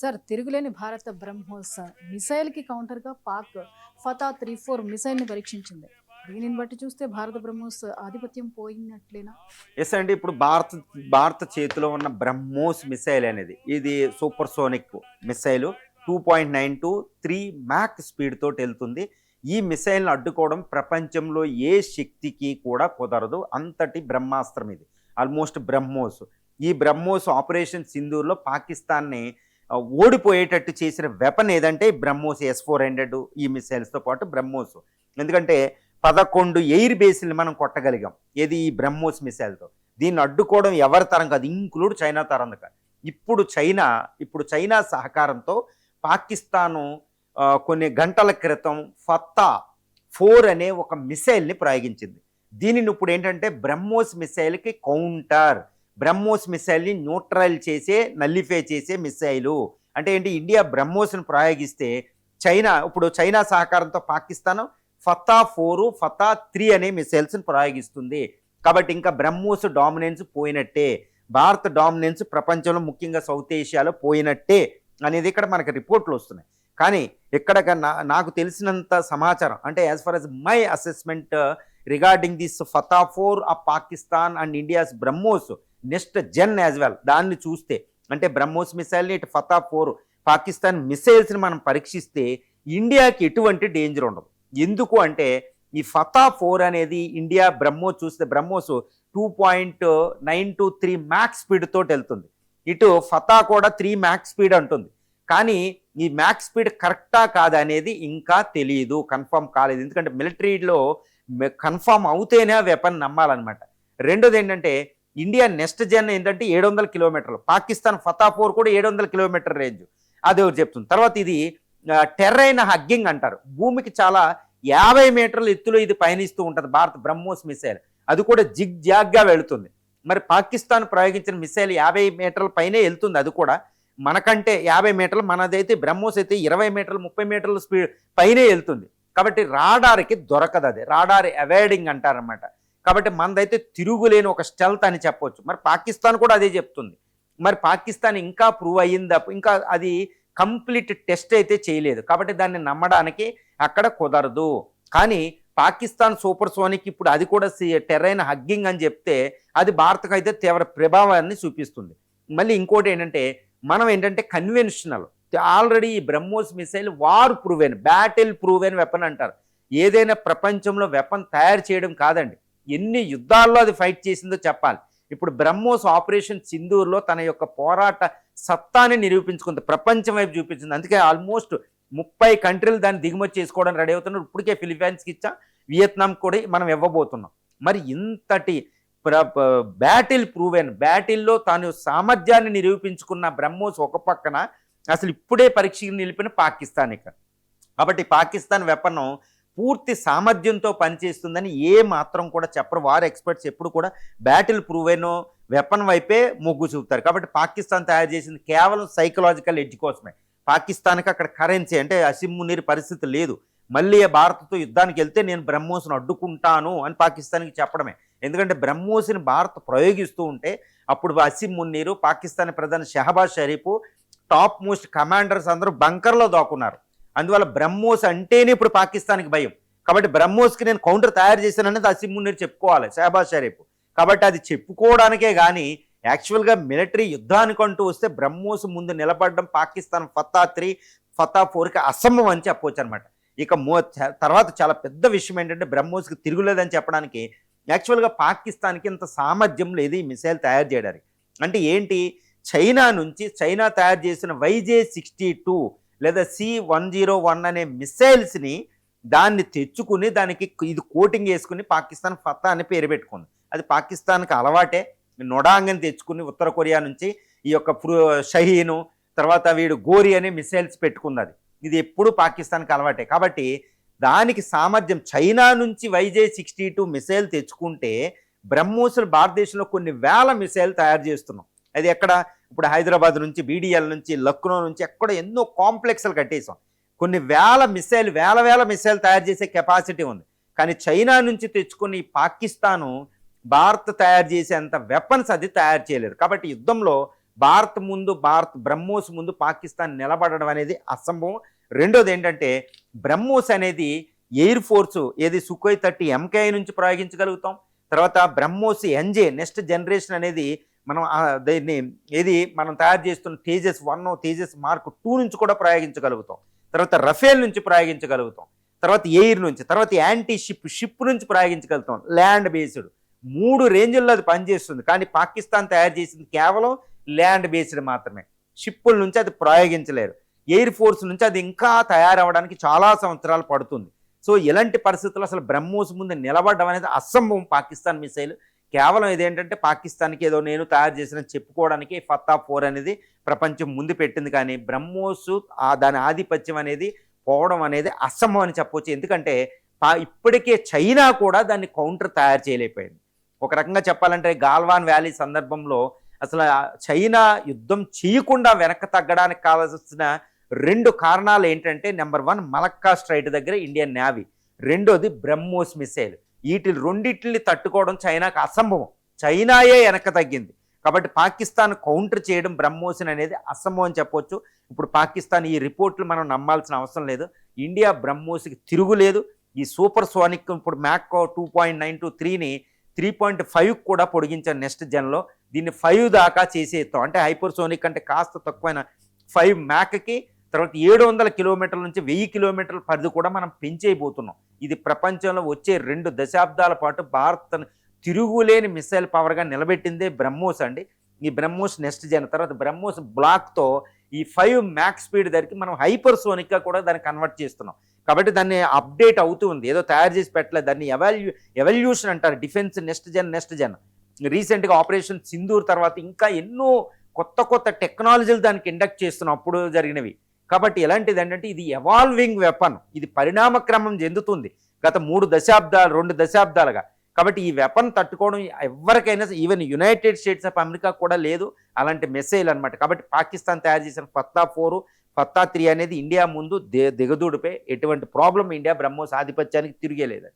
Sir తిరుగులేని భారత బ్రహ్మోస్ మిసైల్కి కౌంటర్గా పాక్ ఫతా 34 మిసైల్ని పరీక్షించింది. దీనిని బట్టి చూస్తే భారత బ్రహ్మోస్ ఆధిపత్యం పోయినట్లేనా? ఎస్ అండి. ఇప్పుడు భారత చేతిలో ఉన్న బ్రహ్మోస్ మిసైల్ అనేది ఇది supersonic missile 2.92 3 Mach speed తోటి వెళ్తుంది. ఈ మిసైల్ని అడ్డుకోవడం ప్రపంచంలో ఏ శక్తికి కూడా కుదరదు. అంతటి బ్రహ్మాస్త్రం ఇది. ఆల్మోస్ట్ బ్రహ్మోస్. ఈ బ్రహ్మోస్ ఆపరేషన్ సింధూర్లో పాకిస్తాన్ని ఓడిపోయేటట్టు చేసిన వెపన్ ఏదంటే బ్రహ్మోస్ S-400 ఈ మిసైల్స్తో పాటు బ్రహ్మోస్. ఎందుకంటే 11 ఎయిర్ బేస్ని మనం కొట్టగలిగాం ఏది ఈ బ్రహ్మోస్ మిసైల్తో. దీన్ని అడ్డుకోవడం ఎవరి తరం కాదు, ఇంక్లూడ్ చైనా తరం కాదు. ఇప్పుడు చైనా సహకారంతో పాకిస్తాను కొన్ని గంటల క్రితం ఫతా 4 అనే ఒక మిసైల్ని ప్రయోగించింది. దీనిని ఇప్పుడు ఏంటంటే బ్రహ్మోస్ మిసైల్కి కౌంటర్, బ్రహ్మోస్ మిసైల్ని న్యూట్రల్ చేసే నల్లిఫై చేసే మిసైలు. అంటే ఏంటి, ఇండియా బ్రహ్మోస్ని ప్రయోగిస్తే చైనా సహకారంతో పాకిస్తాన్ ఫతా 4 ఫతా 3 అనే మిసైల్స్ని ప్రయోగిస్తుంది. కాబట్టి ఇంకా బ్రహ్మోస్ డామినెన్స్ పోయినట్టే, భారత డామినెన్స్ ప్రపంచంలో ముఖ్యంగా సౌత్ ఏషియాలో పోయినట్టే అనేది ఇక్కడ మనకి రిపోర్ట్లు వస్తున్నాయి. కానీ ఇక్కడ నాకు తెలిసినంత సమాచారం అంటే as far as my assessment regarding this Fatah 4 of Pakistan and India's BrahMos next gen as well, దాన్ని చూస్తే అంటే బ్రహ్మోస్ మిసైల్ని ఇటు ఫతా 4 పాకిస్తాన్ మిసైల్స్ని మనం పరీక్షిస్తే ఇండియాకి ఎటువంటి డేంజర్ ఉండదు. ఎందుకు అంటే ఈ ఫతా 4 అనేది ఇండియా బ్రహ్మోస్ చూస్తే బ్రహ్మోస్ 2.923 మ్యాక్స్ స్పీడ్ తోటి వెళ్తుంది. ఇటు ఫతా కూడా 3 మ్యాక్స్ స్పీడ్ అంటుంది. కానీ ఈ మ్యాక్స్ స్పీడ్ కరెక్టా కాదా అనేది ఇంకా తెలియదు, కన్ఫర్మ్ కాలేదు. ఎందుకంటే మిలిటరీలో కన్ఫర్మ్ అవుతేనే ఆ వెపన్ నమ్మాలన్నమాట. రెండోది ఏంటంటే ఇండియా నెక్స్ట్ జెన్ ఏంటంటే 700 కిలోమీటర్లు, పాకిస్తాన్ ఫతా 4 కూడా 700 కిలోమీటర్ రేంజ్, అది ఎవరు చెప్తుంది. తర్వాత ఇది టెర్రైన్ హగ్గింగ్ అంటారు, భూమికి చాలా 50 మీటర్ల ఎత్తులో ఇది పయనిస్తూ ఉంటుంది భారత బ్రహ్మోస్ మిసైల్. అది కూడా జిగ్ జాగ్గా వెళుతుంది. మరి పాకిస్తాన్ ప్రయోగించిన మిసైల్ 50 మీటర్ల పైనే వెళ్తుంది. అది కూడా మనకంటే 50 మీటర్లు, మనదైతే బ్రహ్మోస్ అయితే 20 మీటర్లు 30 మీటర్ల స్పీడ్ పైనే వెళ్తుంది. కాబట్టి రాడార్కి దొరకదు, అది రాడార్ అవాయిడింగ్ అంటారనమాట. కాబట్టి మనదైతే తిరుగులేని ఒక స్టెల్త్ అని చెప్పొచ్చు. మరి పాకిస్తాన్ కూడా అదే చెప్తుంది. మరి పాకిస్తాన్ ఇంకా ప్రూవ్ అయ్యిందా, ఇంకా అది కంప్లీట్ టెస్ట్ అయితే చేయలేదు. కాబట్టి దాన్ని నమ్మడానికి అక్కడ కుదరదు. కానీ పాకిస్తాన్ సూపర్ సోనిక్ ఇప్పుడు అది కూడా టెర్రైన్ హగ్గింగ్ అని చెప్తే అది భారత్కు అయితే తీవ్ర ప్రభావాన్ని చూపిస్తుంది. మళ్ళీ ఇంకోటి ఏంటంటే మనం ఏంటంటే కన్వెన్షనల్ ఆల్రెడీ ఈ BrahMos missile war proven, battle proven weapon అంటారు. ఏదైనా ప్రపంచంలో వెపన్ తయారు చేయడం కాదండి, ఎన్ని యుద్ధాల్లో అది ఫైట్ చేసిందో చెప్పాలి. ఇప్పుడు బ్రహ్మోస్ ఆపరేషన్ సింధూర్లో తన యొక్క పోరాట సత్తాని నిరూపించుకుంది, ప్రపంచం వైపు చూపించింది. అందుకే ఆల్మోస్ట్ 30 కంట్రీలు దాన్ని దిగుమతి చేసుకోవడానికి రెడీ అవుతున్నారు. ఇప్పటికే ఫిలిప్పైన్స్కి ఇచ్చా, వియత్నాం కూడా మనం ఇవ్వబోతున్నాం. మరి ఇంతటి బ్యాటిల్లో తాను సామర్థ్యాన్ని నిరూపించుకున్న బ్రహ్మోస్ ఒక పక్కన అసలు ఇప్పుడే పరీక్ష నిలిపిన పాకిస్తాన్ ఇక్కడ. కాబట్టి పాకిస్తాన్ వెపన్ పూర్తి సామర్థ్యంతో పనిచేస్తుందని ఏ మాత్రం కూడా చెప్పరు. వారు ఎక్స్పర్ట్స్ ఎప్పుడు కూడా బ్యాటిల్ ప్రూవెన్ వెపన్ వైపే మొగ్గు చూపుతారు. కాబట్టి పాకిస్తాన్ తయారు చేసింది కేవలం సైకలాజికల్ ఎడ్జ్ కోసమే. పాకిస్తాన్కి అక్కడ కరెన్సీ అంటే అసిమ్మునీరు పరిస్థితి లేదు. మళ్ళీ భారత్తో యుద్ధానికి వెళ్తే నేను బ్రహ్మోస్ను అడ్డుకుంటాను అని పాకిస్తాన్కి చెప్పడమే. ఎందుకంటే బ్రహ్మోస్ని భారత్ ప్రయోగిస్తూ ఉంటే అప్పుడు అసిమ్మున్నీరు, పాకిస్తాన్ ప్రధాని Shehbaz Sharif, top most commanders అందరూ బంకర్లో దాక్కున్నారు. అందువల్ల బ్రహ్మోస్ అంటేనే ఇప్పుడు పాకిస్తాన్కి భయం. కాబట్టి బ్రహ్మోస్కి నేను కౌంటర్ తయారు చేశాననేది అసిమ్మున్నీరు చెప్పుకోవాలి, షహబాజ్ షరీఫ్. కాబట్టి అది చెప్పుకోవడానికే కానీ యాక్చువల్గా మిలిటరీ యుద్ధానికంటూ వస్తే బ్రహ్మోస్ ముందు నిలబడడం పాకిస్తాన్ ఫతా 3 ఫతా 4కి అసంభవం అని చెప్పవచ్చు అనమాట. ఇక తర్వాత చాలా పెద్ద విషయం ఏంటంటే బ్రహ్మోస్కి తిరుగులేదని చెప్పడానికి యాక్చువల్గా పాకిస్తాన్కి ఇంత సామర్థ్యం లేదు ఈ మిసైల్ తయారు చేయడానికి. అంటే ఏంటి, చైనా తయారు చేసిన YJ-62 లేదా C-101 అనే మిసైల్స్ని దాన్ని తెచ్చుకుని దానికి ఇది కోటింగ్ వేసుకుని పాకిస్తాన్ ఫతా అని పేరు పెట్టుకుంది. అది పాకిస్తాన్కి అలవాటే. నొడాంగని తెచ్చుకుని ఉత్తర కొరియా నుంచి ఈ యొక్క షహీను, తర్వాత వీడు గోరి అనే మిసైల్స్ పెట్టుకున్నది. ఇది ఎప్పుడు పాకిస్తాన్కి అలవాటే. కాబట్టి దానికి సామర్థ్యం చైనా నుంచి YJ-62 మిసైల్ తెచ్చుకుంటే బ్రహ్మోస్లు భారతదేశంలో కొన్ని వేల మిసైల్ తయారు చేస్తున్నాం. అది ఎక్కడ, ఇప్పుడు హైదరాబాద్ నుంచి, BDL నుంచి, లక్నో నుంచి ఎక్కడ ఎన్నో కాంప్లెక్స్లు కట్టేసాం. కొన్ని వేల మిసైల్ తయారు చేసే కెపాసిటీ ఉంది. కానీ చైనా నుంచి తెచ్చుకుని పాకిస్తాను భారత్ తయారు చేసేంత వెపన్స్ అది తయారు చేయలేరు. కాబట్టి యుద్ధంలో భారత్ బ్రహ్మోస్ ముందు పాకిస్తాన్ నిలబడడం అనేది అసంభవం. రెండోది ఏంటంటే బ్రహ్మోస్ అనేది ఎయిర్ ఫోర్సు ఏది సుఖోయ్ 30 MKI నుంచి ప్రయోగించగలుగుతాం. తర్వాత బ్రహ్మోస్ ఎన్జే నెక్స్ట్ జనరేషన్ అనేది మనం దీన్ని మనం తయారు చేస్తున్న తేజస్ 1 తేజస్ మార్క్ 2 నుంచి కూడా ప్రయోగించగలుగుతాం. తర్వాత రఫేల్ నుంచి ప్రయోగించగలుగుతాం. తర్వాత ఎయిర్ నుంచి, తర్వాత యాంటీ షిప్ నుంచి ప్రయోగించగలుగుతాం. ల్యాండ్ బేస్డ్ 3 రేంజ్ల్లో అది పనిచేస్తుంది. కానీ పాకిస్తాన్ తయారు చేసింది కేవలం ల్యాండ్ బేస్డ్ మాత్రమే. షిప్పుల నుంచి అది ప్రయోగించలేరు. ఎయిర్ ఫోర్స్ నుంచి అది ఇంకా తయారవడానికి చాలా సంవత్సరాలు పడుతుంది. సో ఇలాంటి పరిస్థితుల్లో అసలు బ్రహ్మోస్ ముందు నిలబడడం అనేది అసంభవం. పాకిస్తాన్ మిసైల్ కేవలం ఇదేంటంటే పాకిస్తాన్కి ఏదో నేను తయారు చేసిన చెప్పుకోవడానికి ఫతా 4 అనేది ప్రపంచం ముందు పెట్టింది. కానీ బ్రహ్మోస్ దాని ఆధిపత్యం అనేది పోవడం అనేది అసంభవం అని చెప్పవచ్చు. ఎందుకంటే ఇప్పటికే చైనా కూడా దాన్ని కౌంటర్ తయారు చేయలేకపోయింది. ఒక రకంగా చెప్పాలంటే గాల్వాన్ వ్యాలీ సందర్భంలో అసలు చైనా యుద్ధం చేయకుండా వెనక్కి తగ్గడానికి కావాల్సిన 2 కారణాలు ఏంటంటే, నెంబర్ 1 మలక్కా స్ట్రైట్ దగ్గర ఇండియన్ నేవీ, రెండోది బ్రహ్మోస్ మిసైల్. రెండిటిని తట్టుకోవడం చైనాకు అసంభవం. చైనాయే వెనక్కి తగ్గింది. కాబట్టి పాకిస్తాన్ కౌంటర్ చేయడం బ్రహ్మోస్ని అనేది అసంభవం అని చెప్పొచ్చు. ఇప్పుడు పాకిస్తాన్ ఈ రిపోర్ట్లు మనం నమ్మాల్సిన అవసరం లేదు. ఇండియా బ్రహ్మోస్కి తిరుగులేదు. ఈ సూపర్ సోనిక్ ఇప్పుడు మ్యాక్ 2.923ని 3.5 కూడా పొడిగించారు నెక్స్ట్ జన్లో. దీన్ని 5 దాకా చేసేస్తాం. అంటే హైపర్ సోనిక్ అంటే కాస్త తక్కువైన 5 మ్యాక్కి తర్వాత 700 కిలోమీటర్ల నుంచి 1000 కిలోమీటర్ల పరిధి కూడా మనం పెంచేయబోతున్నాం. ఇది ప్రపంచంలో వచ్చే 2 దశాబ్దాల పాటు భారత్ తిరుగులేని మిసైల్ పవర్గా నిలబెట్టిందే బ్రహ్మోస్ అండి. ఈ బ్రహ్మోస్ నెక్స్ట్ జన్ తర్వాత బ్రహ్మోస్ బ్లాక్తో ఈ 5 మ్యాక్ స్పీడ్ దగ్గరికి మనం హైపర్ సోనిక్గా కూడా దాన్ని కన్వర్ట్ చేస్తున్నాం. కాబట్టి దాన్ని అప్డేట్ అవుతూ ఉంది. ఏదో తయారు చేసి పెట్టలేదు. దాన్ని ఎవల్యూషన్ అంటారు. డిఫెన్స్ నెక్స్ట్ జన్ రీసెంట్గా ఆపరేషన్ సింధూర్ తర్వాత ఇంకా ఎన్నో కొత్త టెక్నాలజీలు దానికి ఇండక్ట్ చేస్తున్నాం అప్పుడు జరిగినవి. కాబట్టి ఎలాంటిది అంటే ఇది ఎవాల్వింగ్ వెపన్. ఇది పరిణామ క్రమం చెందుతుంది గత 2 దశాబ్దాలుగా. కాబట్టి ఈ వెపన్ తట్టుకోవడం ఎవరికైనా, even United states of America కూడా లేదు అలాంటి మిసైల్ అనమాట. కాబట్టి పాకిస్తాన్ తయారు చేసిన ఫతా 4 ఫతా 3 అనేది ఇండియా ముందు దిగదూడిపై ఎటువంటి ప్రాబ్లం ఇండియా బ్రహ్మోస్ ఆధిపత్యానికి తిరిగేలేదు.